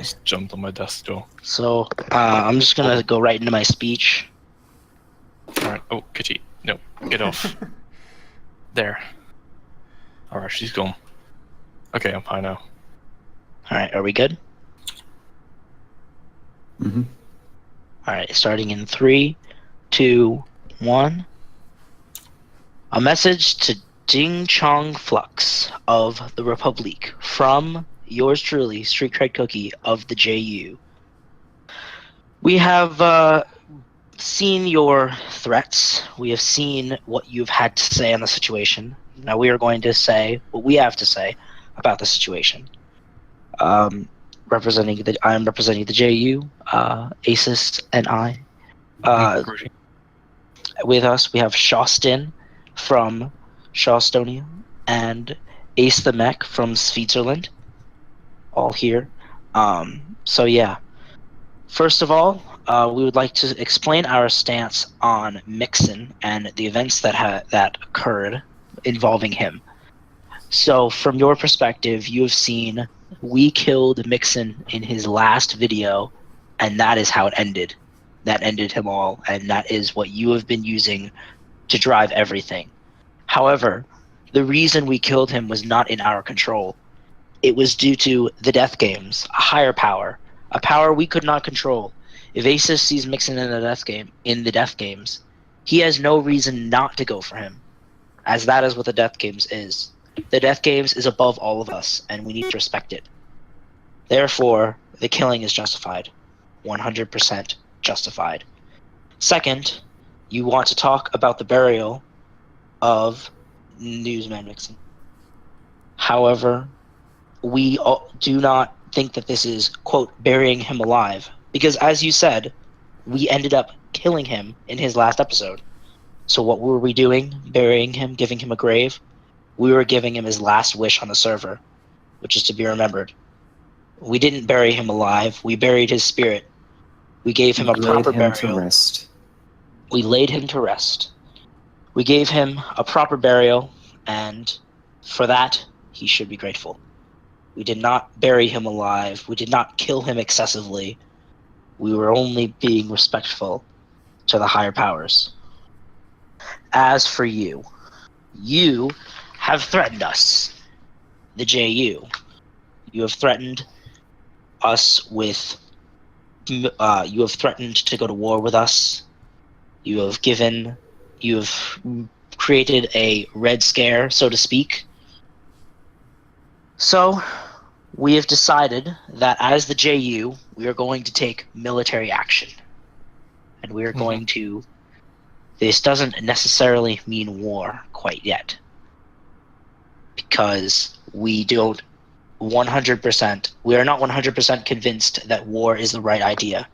just jumped on my desk though. So I'm just gonna go right into my speech. Alright. Oh, Kitty. No, get off. There. Alright, she's gone. Okay, I'm fine now. All right, are we good? Mm-hmm. All right, starting in 3, 2, 1. A message to Ding Chong Flux of the Republic from yours truly, Street Cred Cookie of the JU. We have seen your threats. We have seen what you've had to say on the situation. Now we are going to say what we have to say about the situation. I'm representing the JU, Asus, and I. With us, we have Shostin from Shostonia and Ace the Mech from Switzerland, all here. So yeah, first of all, we would like to explain our stance on Mixon and the events that occurred involving him. So from your perspective, you have seen we killed Mixon in his last video, and that is how it ended. That ended him all, and that is what you have been using to drive everything. However, the reason we killed him was not in our control. It was due to the death games, a higher power, a power we could not control. If Asus sees Mixon in the death games, he has no reason not to go for him, as that is what the death games is. The death games is above all of us, and we need to respect it. Therefore, the killing is justified. 100% justified. Second, you want to talk about the burial of Newsman Mixon. However, we do not think that this is, quote, burying him alive. Because as you said, we ended up killing him in his last episode. So what were we doing? Burying him, giving him a grave? We were giving him his last wish on the server, which is to be remembered. We didn't bury him alive. We buried his spirit. We gave him a proper burial. To rest. We laid him to rest. We gave him a proper burial, and for that, he should be grateful. We did not bury him alive. We did not kill him excessively. We were only being respectful to the higher powers. As for you, you have threatened us, the JU. You have threatened us with... you have threatened to go to war with us. You have created a red scare, so to speak. So, we have decided that as the JU, we are going to take military action. And we are going to... This doesn't necessarily mean war quite yet. Because we don't 100%... We are not 100% convinced that war is the right idea.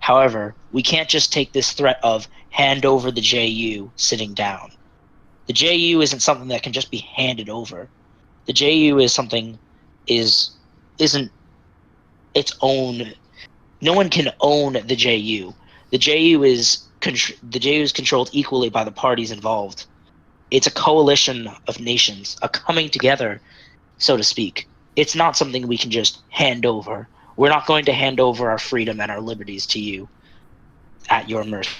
However, we can't just take this threat of hand over the JU sitting down. The JU isn't something that can just be handed over. The JU is something isn't its own. No one can own the JU. The JU is controlled equally by the parties involved. It's a coalition of nations, a coming together, so to speak. It's not something we can just hand over. We're not going to hand over our freedom and our liberties to you at your mercy.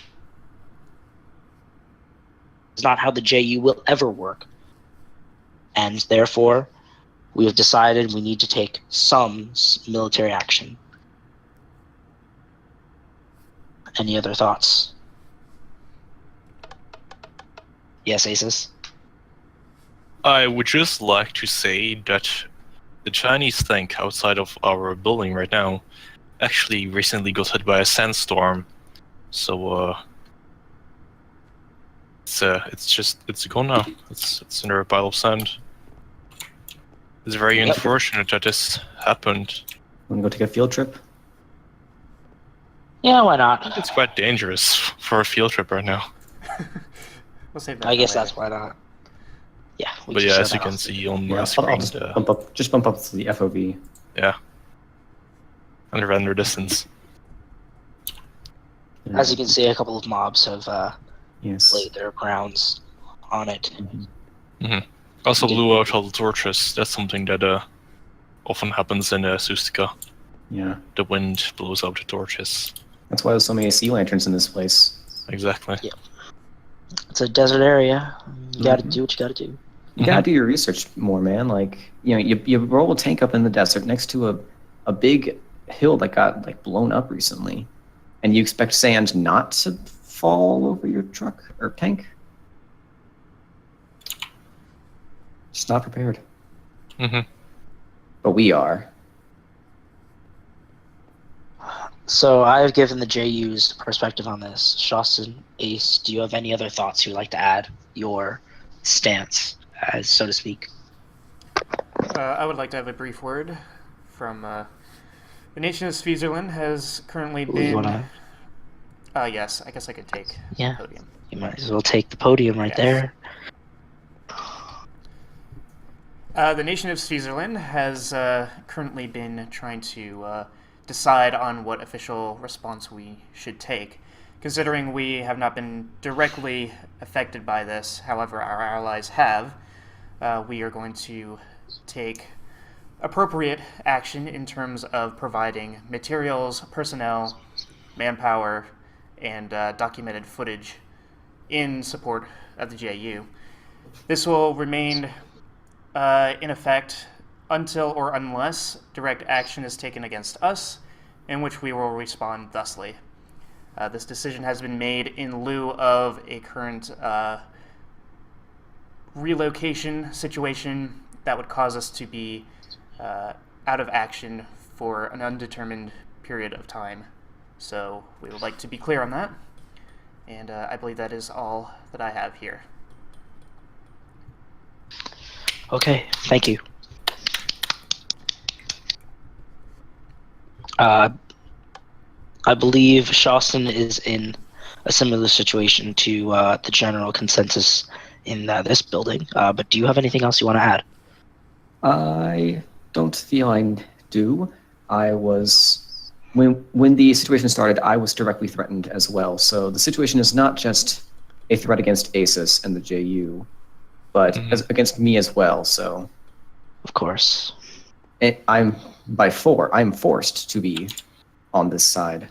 It's not how the JU will ever work. And therefore, we have decided we need to take some military action. Any other thoughts? Yes, Asus? I would just like to say that the Chinese tank outside of our building right now actually recently got hit by a sandstorm. So, it's gone now. It's under a pile of sand. It's very unfortunate that this happened. Want to go take a field trip? Yeah, why not? It's quite dangerous for a field trip right now. We'll save that. I guess that's why not. Yeah. But yeah, as you can see on my screen, bump up to the FOV. Yeah. Under render distance. As you can see, a couple of mobs have Yes. laid their crowns on it. Also blew out all the torches. That's something that often happens in Sustica. Yeah. the wind blows out the torches. That's why there's so many sea lanterns in this place. Exactly. Yeah. It's a desert area. You gotta Mhm. do what you gotta do. You gotta do your research more, man. Like, you roll a tank up in the desert next to a big hill that got like blown up recently, and you expect sand not to fall over your truck or tank. Just not prepared. Mm-hmm. But we are. So I've given the JU's perspective on this. Shostin, Ace, do you have any other thoughts you'd like to add? Your stance, as so to speak. I would like to have a brief word from the nation of Switzerland has currently Ooh, been. you wanna? Yes, I guess I could take Yeah. the podium. You might as well take the podium right Yes. there. The nation of Switzerland has currently been trying to decide on what official response we should take. Considering we have not been directly affected by this, however, our allies have, we are going to take appropriate action in terms of providing materials, personnel, manpower, and documented footage in support of the JU. This will remain in effect until or unless direct action is taken against us, in which we will respond thusly. This decision has been made in lieu of a current relocation situation that would cause us to be out of action for an undetermined period of time. So we would like to be clear on that, and I believe that is all that I have here. Okay, thank you. I believe Shostin is in a similar situation to the general consensus in this building. But do you have anything else you want to add? I don't feel I do. I was when the situation started, I was directly threatened as well. So the situation is not just a threat against ASUS and the JU, but against me as well. So Of course. I'm forced to be on this side,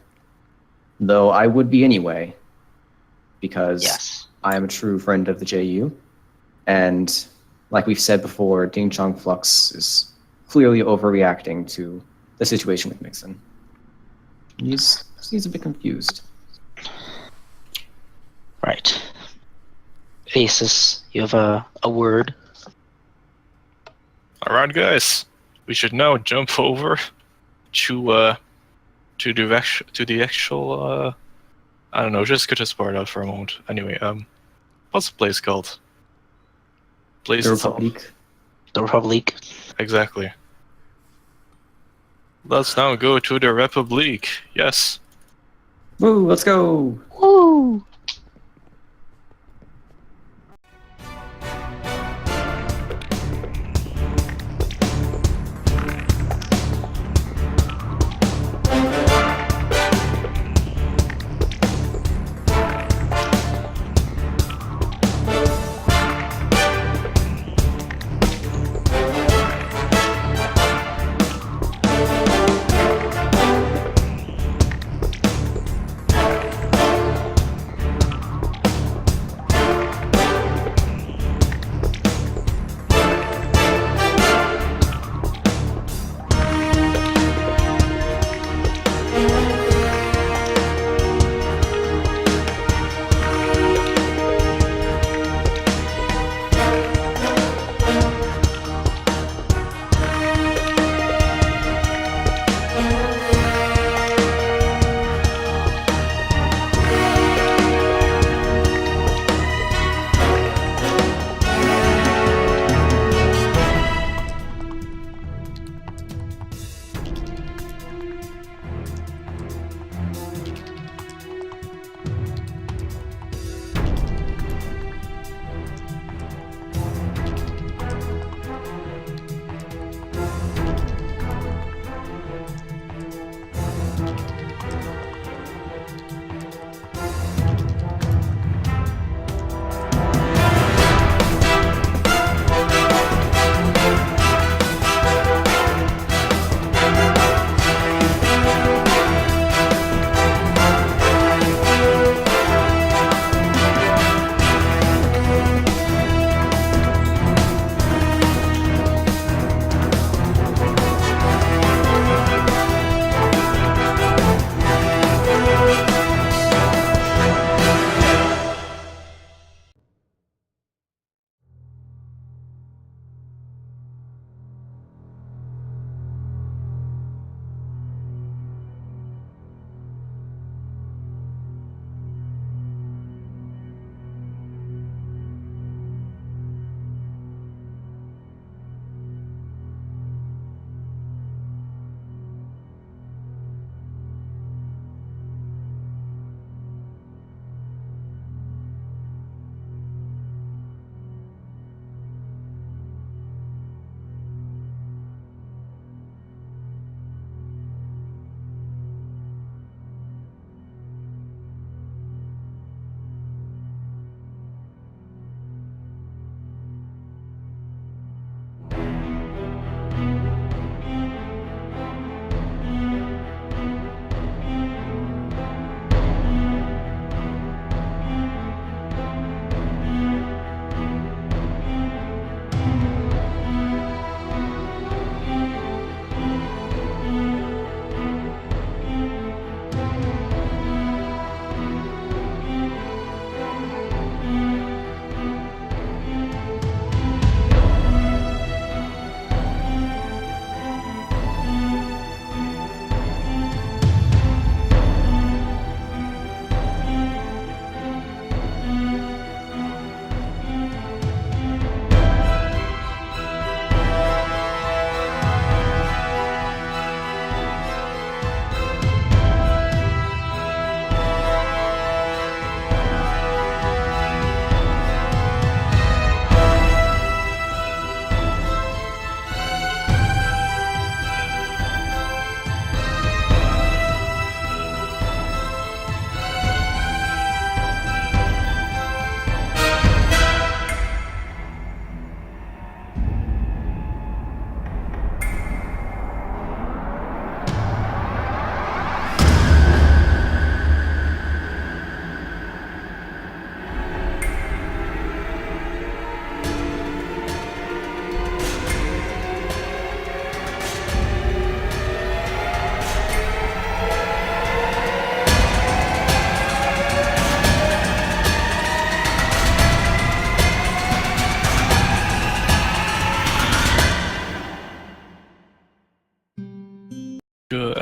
though I would be anyway, because Yes. I am a true friend of the JU, and like we've said before, Ding Chong Flux is clearly overreacting to the situation with Mixon. He's a bit confused. Right. Asus, you have a word? Alright, guys. We should now jump over to the actual I don't know, just cut this part out for a moment. Anyway, what's the place called? Place The itself. Republic. The Republic? Exactly. Let's now go to the Republic. Yes. Woo, let's go! Woo!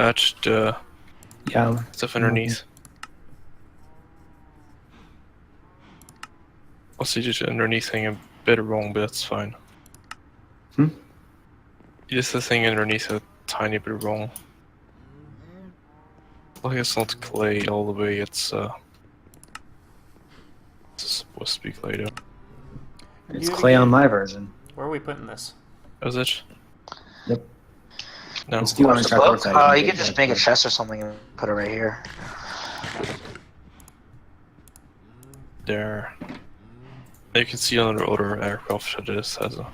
at the Yeah. stuff underneath. Also, you did the underneath thing a bit wrong, but that's fine. Hmm? You did the thing underneath a tiny bit wrong. Like it's not clay all the way, it's supposed to be clay though. It's Do it clay on again. my version. Where are we putting this? Is it? Yep. No. Let's do on Where's the the book? side. You could just make a chest or something and put it right here. There. You can see on the other aircraft that this has a...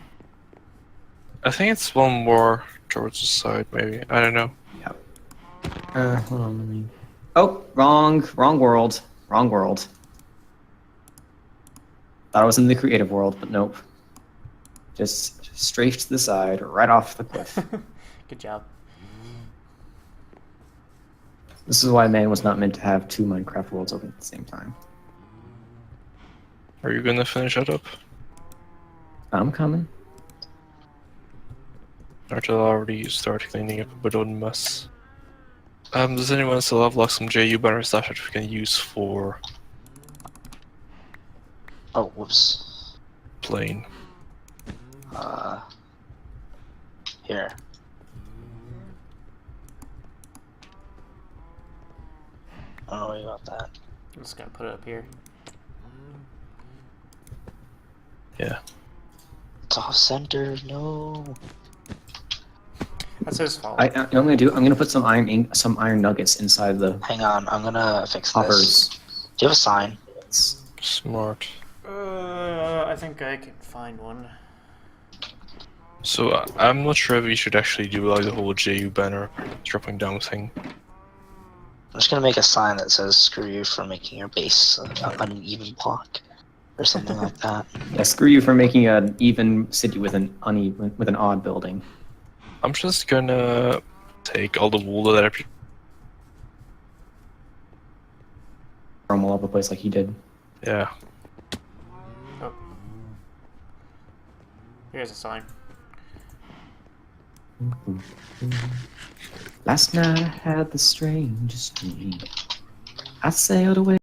I think it's one more towards the side, maybe. I don't know. Hold on, let me... Oh, wrong world. Wrong world. Thought I was in the creative world, but nope. Just straight to the side, right off the cliff. Good job. This is why man was not meant to have two Minecraft worlds open at the same time. Are you gonna finish that up? I'm coming. Or to already start cleaning up a bit of the mess? Does anyone still have like some JU banners that we can use for Oh, whoops. playing? Here. Oh, you got that. I'm just gonna put it up here. Yeah. It's off center. No. That's his fault. I'm gonna put some iron nuggets inside the Hang on. I'm gonna fix this. hoppers. Do you have a sign? Smart. I think I can find one. So I'm not sure if we should actually do like the whole JU banner dropping down thing. I'm just gonna make a sign that says "Screw you for making your base an uneven block," or something like that. Yeah, screw you for making an even city with an odd building. I'm just gonna take all the wool that I From all over the place like he did. yeah. Oh. Here's a sign. Last night I had the strangest dream. I sailed away.